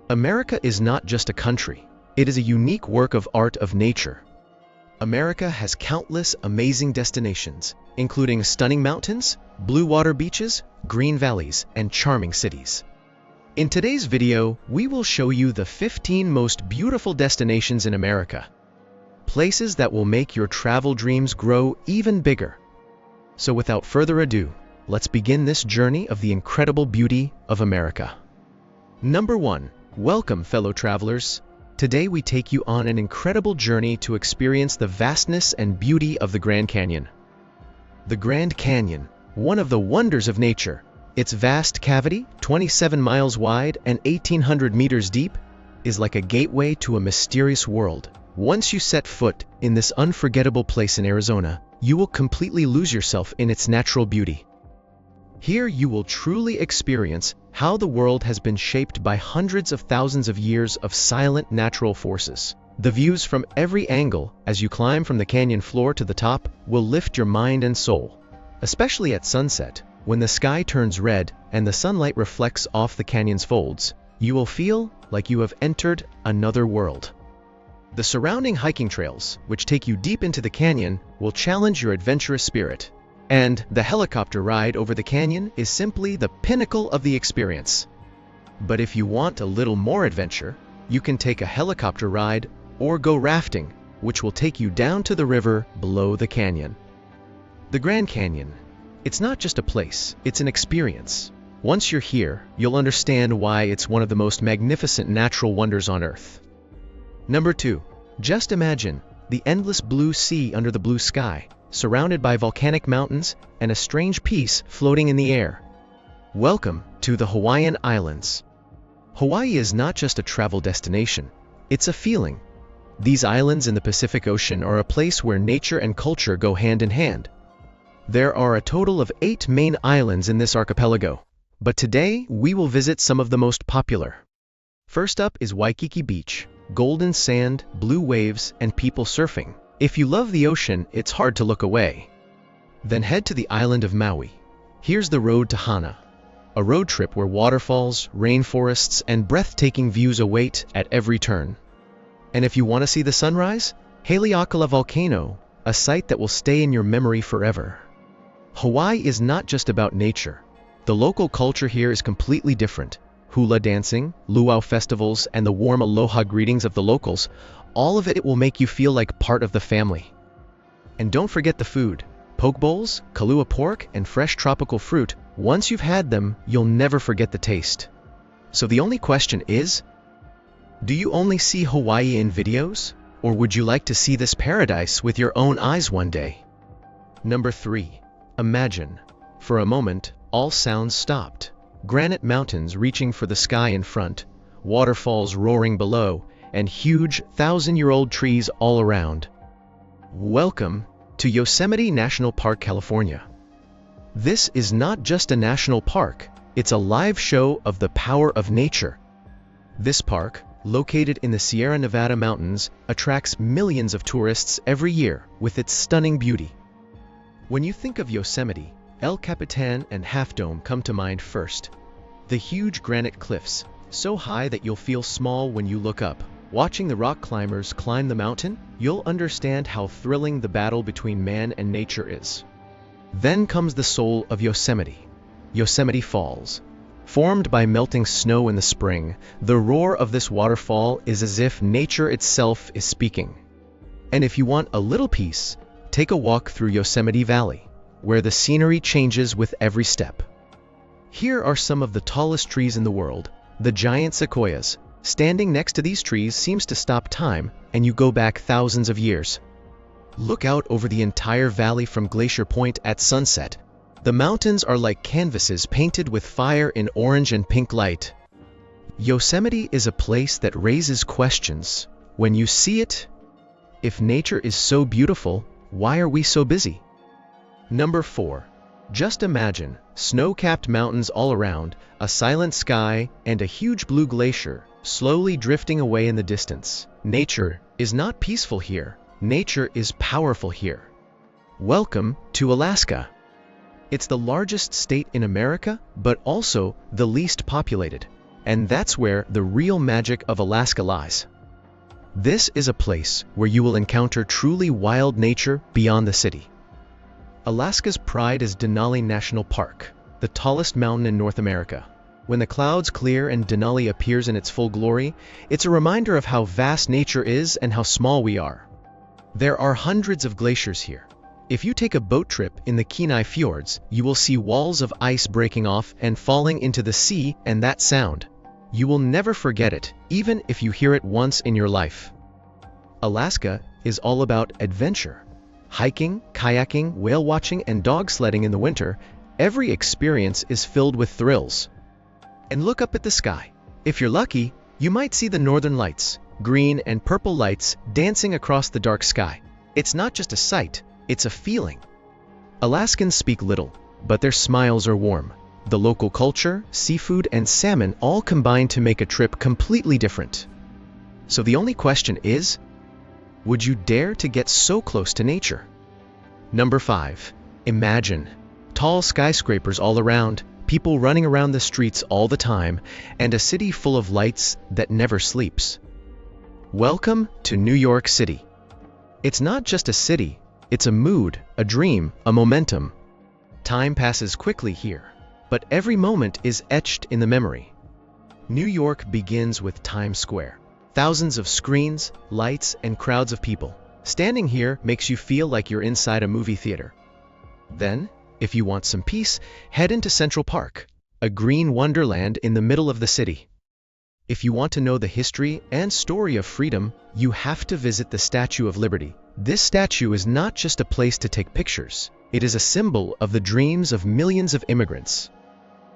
America is not just a country, it is a unique work of art of nature. America has countless amazing destinations, including stunning mountains, blue water beaches, green valleys, and charming cities. In today's video, we will show you the 15 most beautiful destinations in America. Places that will make your travel dreams grow even bigger. So without further ado, let's begin this journey of the incredible beauty of America. Number 1. Welcome, fellow travelers. Today we take you on an incredible journey to experience the vastness and beauty of the Grand Canyon. The Grand Canyon, one of the wonders of nature. Its vast cavity, 27 miles wide and 1,800 meters deep, is like a gateway to a mysterious world. Once you set foot in this unforgettable place in Arizona, you will completely lose yourself in its natural beauty. Here you will truly experience how the world has been shaped by hundreds of thousands of years of silent natural forces. The views from every angle as you climb from the canyon floor to the top will lift your mind and soul. Especially at sunset, when the sky turns red and the sunlight reflects off the canyon's folds, you will feel like you have entered another world. The surrounding hiking trails, which take you deep into the canyon, will challenge your adventurous spirit. And the helicopter ride over the canyon is simply the pinnacle of the experience. But if you want a little more adventure, you can take a helicopter ride or go rafting, which will take you down to the river below the canyon. The Grand Canyon. It's not just a place, it's an experience. Once you're here, you'll understand why it's one of the most magnificent natural wonders on Earth. Number 2. Just imagine the endless blue sea under the blue sky, surrounded by volcanic mountains and a strange peace floating in the air. Welcome to the Hawaiian Islands. Hawaii is not just a travel destination, it's a feeling. These islands in the Pacific Ocean are a place where nature and culture go hand in hand. There are a total of 8 main islands in this archipelago, but today we will visit some of the most popular. First up is Waikiki Beach, golden sand, blue waves, and people surfing. If you love the ocean, it's hard to look away. Then head to the island of Maui. Here's the road to Hana, a road trip where waterfalls, rainforests, and breathtaking views await at every turn. And if you want to see the sunrise, Haleakala Volcano, a sight that will stay in your memory forever. Hawaii is not just about nature. The local culture here is completely different. Hula dancing, luau festivals, and the warm aloha greetings of the locals, all of it will make you feel like part of the family. And don't forget the food. Poke bowls, Kalua pork, and fresh tropical fruit. Once you've had them, you'll never forget the taste. So the only question is, do you only see Hawaii in videos? Or would you like to see this paradise with your own eyes one day? Number 3. Imagine. For a moment, all sounds stopped. Granite mountains reaching for the sky in front, waterfalls roaring below, and huge 1,000-year-old trees all around. Welcome to Yosemite National Park, California. This is not just a national park, it's a live show of the power of nature. This park, located in the Sierra Nevada mountains, attracts millions of tourists every year with its stunning beauty. When you think of Yosemite, El Capitan and Half Dome come to mind first. The huge granite cliffs, so high that you'll feel small when you look up. Watching the rock climbers climb the mountain, you'll understand how thrilling the battle between man and nature is. Then comes the soul of Yosemite, Yosemite Falls. Formed by melting snow in the spring, the roar of this waterfall is as if nature itself is speaking. And if you want a little peace, take a walk through Yosemite Valley, where the scenery changes with every step. Here are some of the tallest trees in the world, the giant sequoias. Standing next to these trees seems to stop time, and you go back thousands of years. Look out over the entire valley from Glacier Point at sunset. The mountains are like canvases painted with fire in orange and pink light. Yosemite is a place that raises questions. When you see it, if nature is so beautiful, why are we so busy? Number 4. Just imagine snow-capped mountains all around, a silent sky, and a huge blue glacier slowly drifting away in the distance. Nature is not peaceful here. Nature is powerful here. Welcome to Alaska. It's the largest state in America, but also the least populated. And that's where the real magic of Alaska lies. This is a place where you will encounter truly wild nature beyond the city. Alaska's pride is Denali National Park, the tallest mountain in North America. When the clouds clear and Denali appears in its full glory, it's a reminder of how vast nature is and how small we are. There are hundreds of glaciers here. If you take a boat trip in the Kenai Fjords, you will see walls of ice breaking off and falling into the sea, and that sound. You will never forget it, even if you hear it once in your life. Alaska is all about adventure. Hiking, kayaking, whale watching, and dog sledding in the winter, every experience is filled with thrills. And look up at the sky. If you're lucky, you might see the northern lights, green and purple lights dancing across the dark sky. It's not just a sight, it's a feeling. Alaskans speak little, but their smiles are warm. The local culture, seafood, and salmon all combine to make a trip completely different. So the only question is, would you dare to get so close to nature? Number 5. Imagine. Tall skyscrapers all around, people running around the streets all the time, and a city full of lights that never sleeps. Welcome to New York City. It's not just a city, it's a mood, a dream, a momentum. Time passes quickly here, but every moment is etched in the memory. New York begins with Times Square. Thousands of screens, lights, and crowds of people. Standing here makes you feel like you're inside a movie theater. Then, if you want some peace, head into Central Park, a green wonderland in the middle of the city. If you want to know the history and story of freedom, you have to visit the Statue of Liberty. This statue is not just a place to take pictures. It is a symbol of the dreams of millions of immigrants.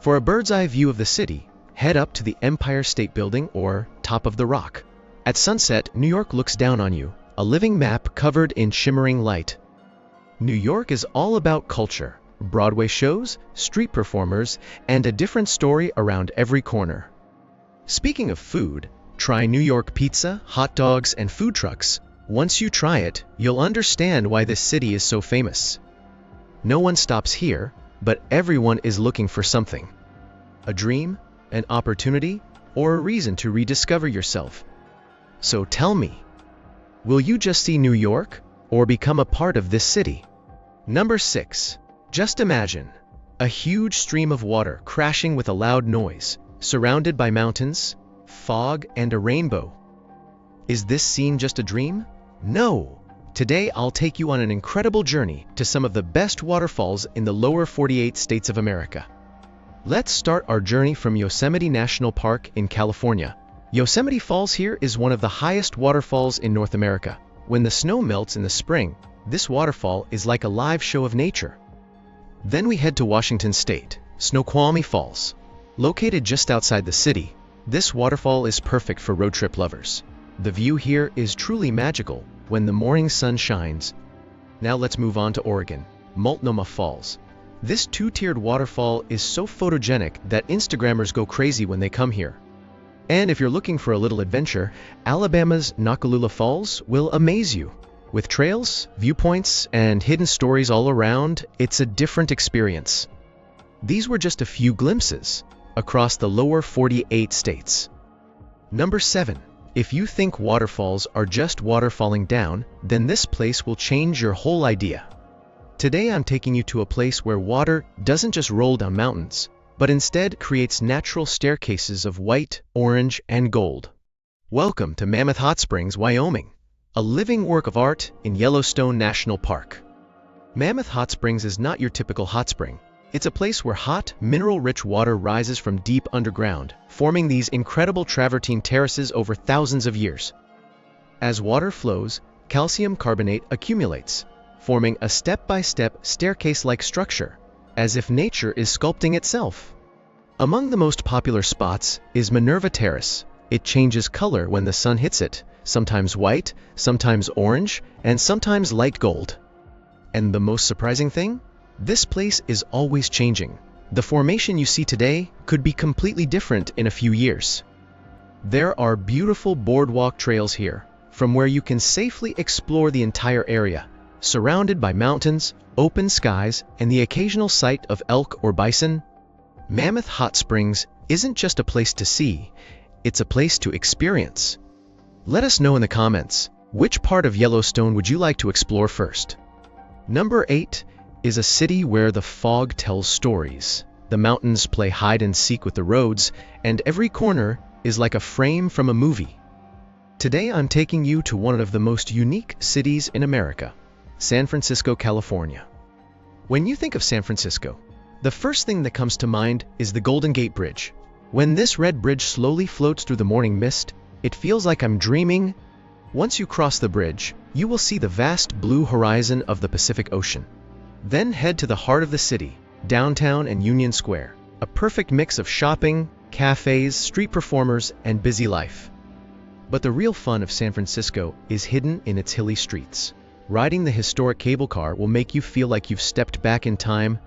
For a bird's-eye view of the city, head up to the Empire State Building or Top of the Rock. At sunset, New York looks down on you, a living map covered in shimmering light. New York is all about culture, Broadway shows, street performers, and a different story around every corner. Speaking of food, try New York pizza, hot dogs, and food trucks. Once you try it, you'll understand why this city is so famous. No one stops here, but everyone is looking for something. A dream, an opportunity, or a reason to rediscover yourself. So tell me, will you just see New York, or become a part of this city? Number 6. Just imagine a huge stream of water crashing with a loud noise, surrounded by mountains, fog, and a rainbow. Is this scene just a dream? No! Today I'll take you on an incredible journey to some of the best waterfalls in the lower 48 states of America. Let's start our journey from Yosemite National Park in California. Yosemite Falls here is one of the highest waterfalls in North America. When the snow melts in the spring, this waterfall is like a live show of nature. Then we head to Washington State, Snoqualmie Falls. Located just outside the city, this waterfall is perfect for road trip lovers. The view here is truly magical when the morning sun shines. Now let's move on to Oregon, Multnomah Falls. This two-tiered waterfall is so photogenic that Instagrammers go crazy when they come here. And if you're looking for a little adventure, Alabama's Noccalula Falls will amaze you. With trails, viewpoints, and hidden stories all around, it's a different experience. These were just a few glimpses across the lower 48 states. Number 7. If you think waterfalls are just water falling down, then this place will change your whole idea. Today I'm taking you to a place where water doesn't just roll down mountains, but instead creates natural staircases of white, orange, and gold. Welcome to Mammoth Hot Springs, Wyoming, a living work of art in Yellowstone National Park. Mammoth Hot Springs is not your typical hot spring. It's a place where hot, mineral-rich water rises from deep underground, forming these incredible travertine terraces over thousands of years. As water flows, calcium carbonate accumulates, forming a step-by-step staircase-like structure, as if nature is sculpting itself. Among the most popular spots is Minerva Terrace. It changes color when the sun hits it, sometimes white, sometimes orange, and sometimes light gold. And the most surprising thing? This place is always changing. The formation you see today could be completely different in a few years. There are beautiful boardwalk trails here, from where you can safely explore the entire area, surrounded by mountains, open skies, and the occasional sight of elk or bison. Mammoth Hot Springs isn't just a place to see, it's a place to experience. Let us know in the comments, which part of Yellowstone would you like to explore first? Number 8 is a city where the fog tells stories. The mountains play hide and seek with the roads, and every corner is like a frame from a movie. Today I'm taking you to one of the most unique cities in America, San Francisco, California. When you think of San Francisco, the first thing that comes to mind is the Golden Gate Bridge. When this red bridge slowly floats through the morning mist, it feels like I'm dreaming. Once you cross the bridge, you will see the vast blue horizon of the Pacific Ocean. Then head to the heart of the city, downtown and Union Square, a perfect mix of shopping, cafes, street performers, and busy life. But the real fun of San Francisco is hidden in its hilly streets. Riding the historic cable car will make you feel like you've stepped back in time.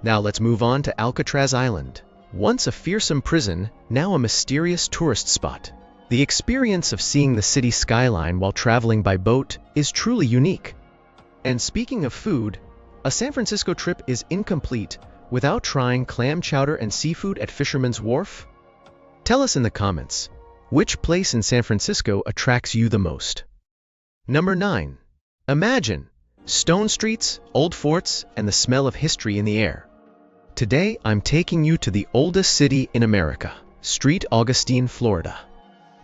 Now let's move on to Alcatraz Island. Once a fearsome prison, now a mysterious tourist spot. The experience of seeing the city skyline while traveling by boat is truly unique. And speaking of food, a San Francisco trip is incomplete without trying clam chowder and seafood at Fisherman's Wharf. Tell us in the comments, which place in San Francisco attracts you the most? Number 9. Imagine stone streets, old forts, and the smell of history in the air. Today, I'm taking you to the oldest city in America, St. Augustine, Florida.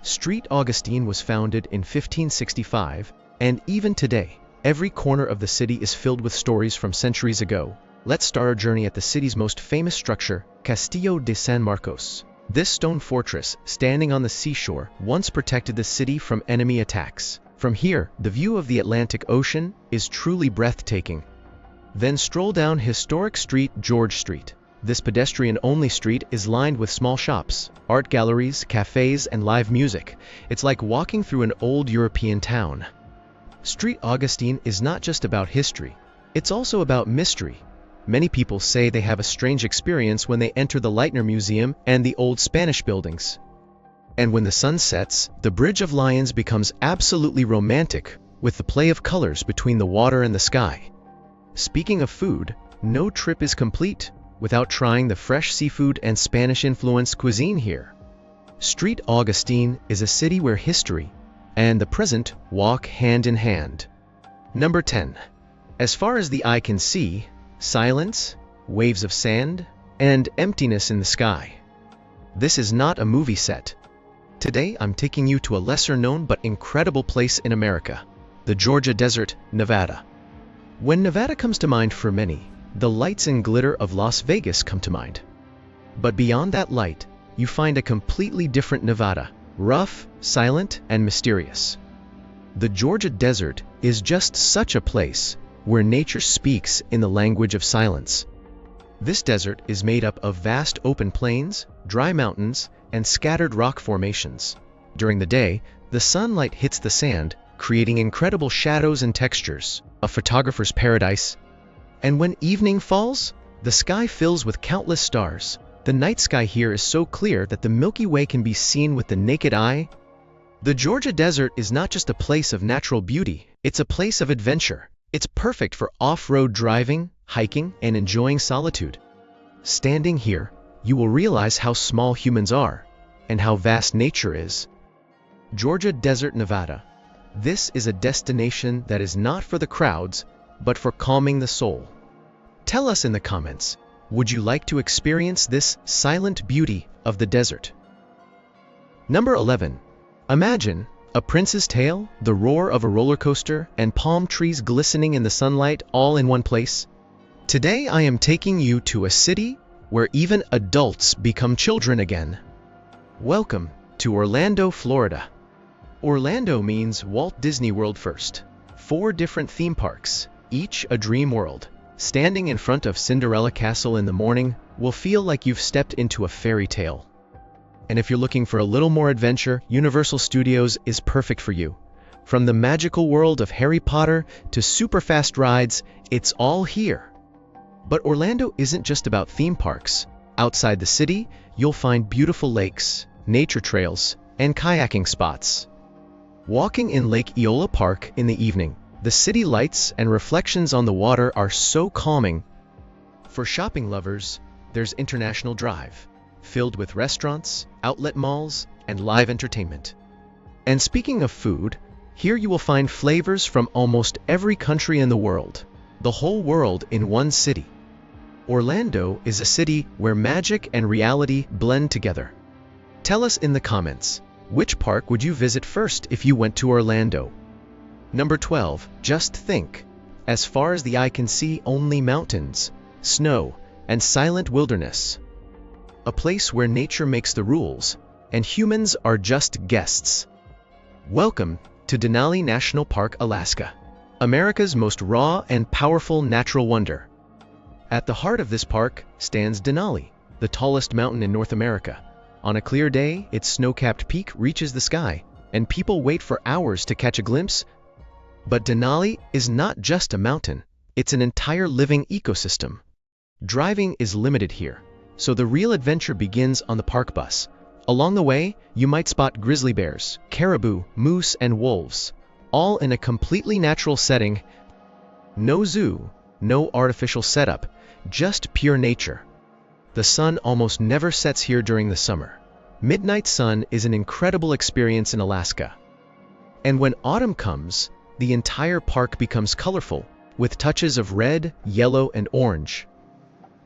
St. Augustine was founded in 1565, and even today, every corner of the city is filled with stories from centuries ago. Let's start our journey at the city's most famous structure, Castillo de San Marcos. This stone fortress, standing on the seashore, once protected the city from enemy attacks. From here, the view of the Atlantic Ocean is truly breathtaking. Then stroll down historic street George Street. This pedestrian-only street is lined with small shops, art galleries, cafes, and live music. It's like walking through an old European town. St. Augustine is not just about history, it's also about mystery. Many people say they have a strange experience when they enter the Leitner Museum and the old Spanish buildings. And when the sun sets, the Bridge of Lions becomes absolutely romantic, with the play of colors between the water and the sky. Speaking of food, no trip is complete without trying the fresh seafood and Spanish-influenced cuisine here. St. Augustine is a city where history and the present walk hand in hand. Number 10. As far as the eye can see, silence, waves of sand, and emptiness in the sky. This is not a movie set. Today, I'm taking you to a lesser-known but incredible place in America, the Georgia Desert, Nevada. When Nevada comes to mind for many, the lights and glitter of Las Vegas come to mind. But beyond that light, you find a completely different Nevada, rough, silent, and mysterious. The Georgia Desert is just such a place where nature speaks in the language of silence. This desert is made up of vast open plains, dry mountains, and scattered rock formations. During the day, the sunlight hits the sand, creating incredible shadows and textures, a photographer's paradise. And when evening falls, the sky fills with countless stars. The night sky here is so clear that the Milky Way can be seen with the naked eye. The Georgia Desert is not just a place of natural beauty, it's a place of adventure. It's perfect for off-road driving, hiking, and enjoying solitude. Standing here, you will realize how small humans are and how vast nature is. Georgia Desert, Nevada. This is a destination that is not for the crowds, but for calming the soul. Tell us in the comments, would you like to experience this silent beauty of the desert? Number 11. Imagine A Prince's Tale, the roar of a roller coaster, and palm trees glistening in the sunlight all in one place. Today I am taking you to a city where even adults become children again. Welcome to Orlando, Florida. Orlando means Walt Disney World first. 4 different theme parks, each a dream world. Standing in front of Cinderella Castle in the morning will feel like you've stepped into a fairy tale. And if you're looking for a little more adventure, Universal Studios is perfect for you. From the magical world of Harry Potter to super fast rides, it's all here. But Orlando isn't just about theme parks. Outside the city, you'll find beautiful lakes, nature trails, and kayaking spots. Walking in Lake Eola Park in the evening, the city lights and reflections on the water are so calming. For shopping lovers, there's International Drive. filled with restaurants, outlet malls, and live entertainment. And speaking of food, here you will find flavors from almost every country in the world, the whole world in one city. Orlando is a city where magic and reality blend together. Tell us in the comments, which park would you visit first if you went to Orlando? Number 12, just think. As far as the eye can see, only mountains, snow, and silent wilderness. A place where nature makes the rules, and humans are just guests. Welcome to Denali National Park, Alaska, America's most raw and powerful natural wonder. At the heart of this park stands Denali, the tallest mountain in North America. On a clear day, its snow-capped peak reaches the sky, and people wait for hours to catch a glimpse. But Denali is not just a mountain, it's an entire living ecosystem. Driving is limited here, so the real adventure begins on the park bus. Along the way, you might spot grizzly bears, caribou, moose, and wolves, all in a completely natural setting. No zoo, no artificial setup, just pure nature. The sun almost never sets here during the summer. Midnight sun is an incredible experience in Alaska. And when autumn comes, the entire park becomes colorful, with touches of red, yellow, and orange.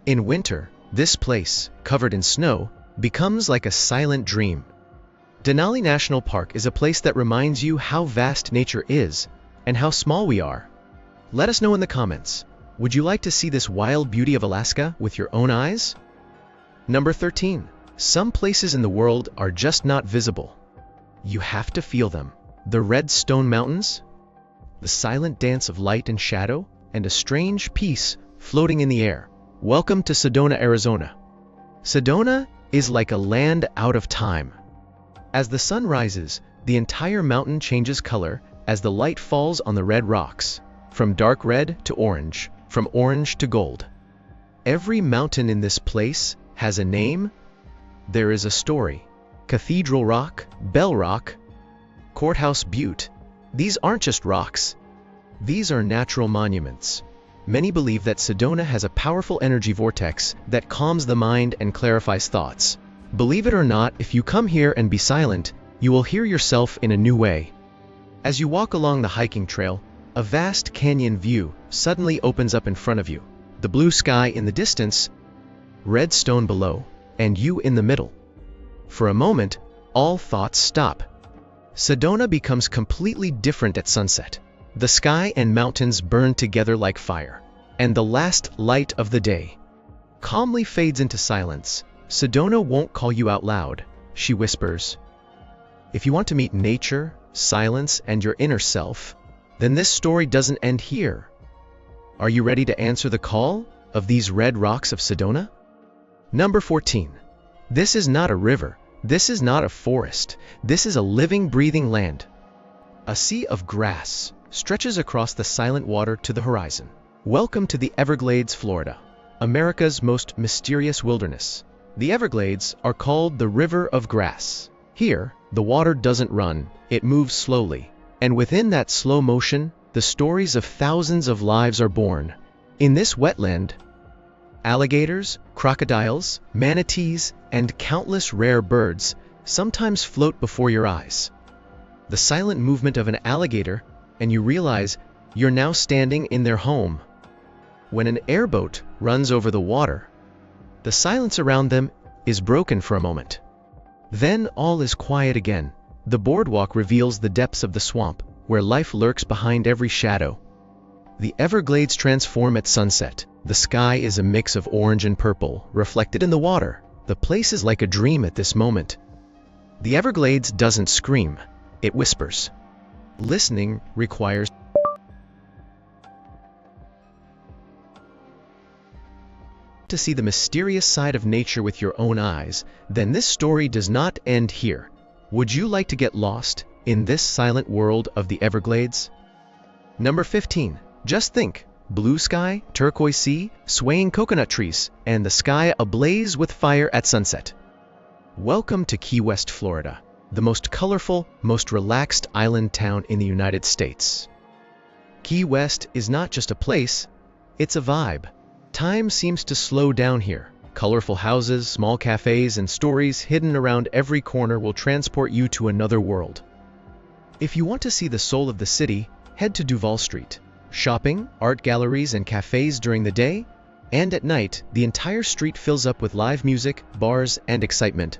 In winter, this place, covered in snow, becomes like a silent dream. Denali National Park is a place that reminds you how vast nature is and how small we are. Let us know in the comments, would you like to see this wild beauty of Alaska with your own eyes? Number 13. Some places in the world are just not visible. You have to feel them. The red stone mountains, the silent dance of light and shadow, and a strange peace floating in the air. Welcome to Sedona, Arizona. Sedona is like a land out of time. As the sun rises, the entire mountain changes color as the light falls on the red rocks, from dark red to orange, from orange to gold. Every mountain in this place has a name. There is a story. Cathedral Rock, Bell Rock, Courthouse Butte. These aren't just rocks. These are natural monuments. Many believe that Sedona has a powerful energy vortex that calms the mind and clarifies thoughts. Believe it or not, if you come here and be silent, you will hear yourself in a new way. As you walk along the hiking trail, a vast canyon view suddenly opens up in front of you. The blue sky in the distance, red stone below, and you in the middle. For a moment, all thoughts stop. Sedona becomes completely different at sunset. The sky and mountains burn together like fire, and the last light of the day calmly fades into silence. Sedona won't call you out loud, she whispers. If you want to meet nature, silence, and your inner self, then this story doesn't end here. Are you ready to answer the call of these red rocks of Sedona? Number 14. This is not a river. This is not a forest. This is a living, breathing land. A sea of grass stretches across the silent water to the horizon. Welcome to the Everglades, Florida, America's most mysterious wilderness. The Everglades are called the River of Grass. Here, the water doesn't run, it moves slowly. And within that slow motion, the stories of thousands of lives are born. In this wetland, alligators, crocodiles, manatees, and countless rare birds sometimes float before your eyes. The silent movement of an alligator, and you realize you're now standing in their home. When an airboat runs over the water, the silence around them is broken for a moment. Then all is quiet again. The boardwalk reveals the depths of the swamp, where life lurks behind every shadow. The Everglades transform at sunset. The sky is a mix of orange and purple, reflected in the water. The place is like a dream at this moment. The Everglades doesn't scream, it whispers. Listening requires to see the mysterious side of nature with your own eyes. Then this story does not end here. Would you like to get lost in this silent world of the Everglades? Number 15. Just think. Blue sky, turquoise sea, swaying coconut trees, and the sky ablaze with fire at sunset. Welcome to Key West, Florida, the most colorful, most relaxed island town in the United States. Key West is not just a place, it's a vibe. Time seems to slow down here. Colorful houses, small cafes, and stories hidden around every corner will transport you to another world. If you want to see the soul of the city, head to Duval Street. Shopping, art galleries, and cafes during the day, and at night, the entire street fills up with live music, bars, and excitement.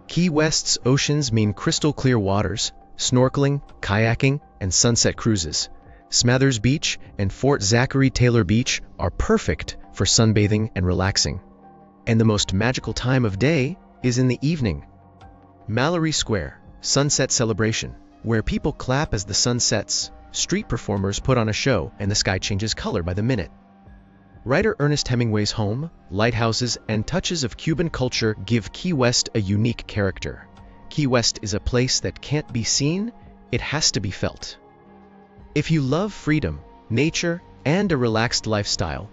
Key West's oceans mean crystal clear waters, snorkeling, kayaking, and sunset cruises. Smathers Beach and Fort Zachary Taylor Beach are perfect for sunbathing and relaxing. And the most magical time of day is in the evening. Mallory Square, Sunset Celebration, where people clap as the sun sets. Street performers put on a show and the sky changes color by the minute. Writer Ernest Hemingway's home, lighthouses, and touches of Cuban culture give Key West a unique character. Key West is a place that can't be seen, it has to be felt. If you love freedom, nature, and a relaxed lifestyle,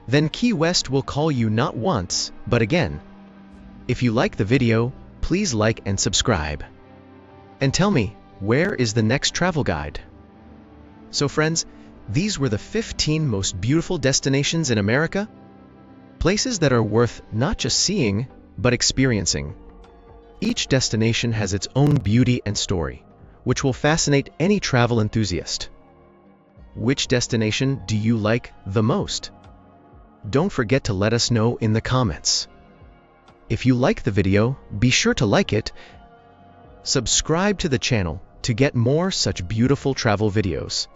then Key West will call you not once, but again. If you like the video, please like and subscribe. And tell me, where is the next travel guide? So friends, these were the 15 most beautiful destinations in America. Places that are worth not just seeing, but experiencing. Each destination has its own beauty and story, which will fascinate any travel enthusiast. Which destination do you like the most? Don't forget to let us know in the comments. If you like the video, be sure to like it. Subscribe to the channel to get more such beautiful travel videos.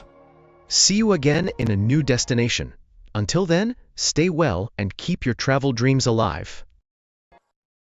See you again in a new destination. Until then, stay well and keep your travel dreams alive.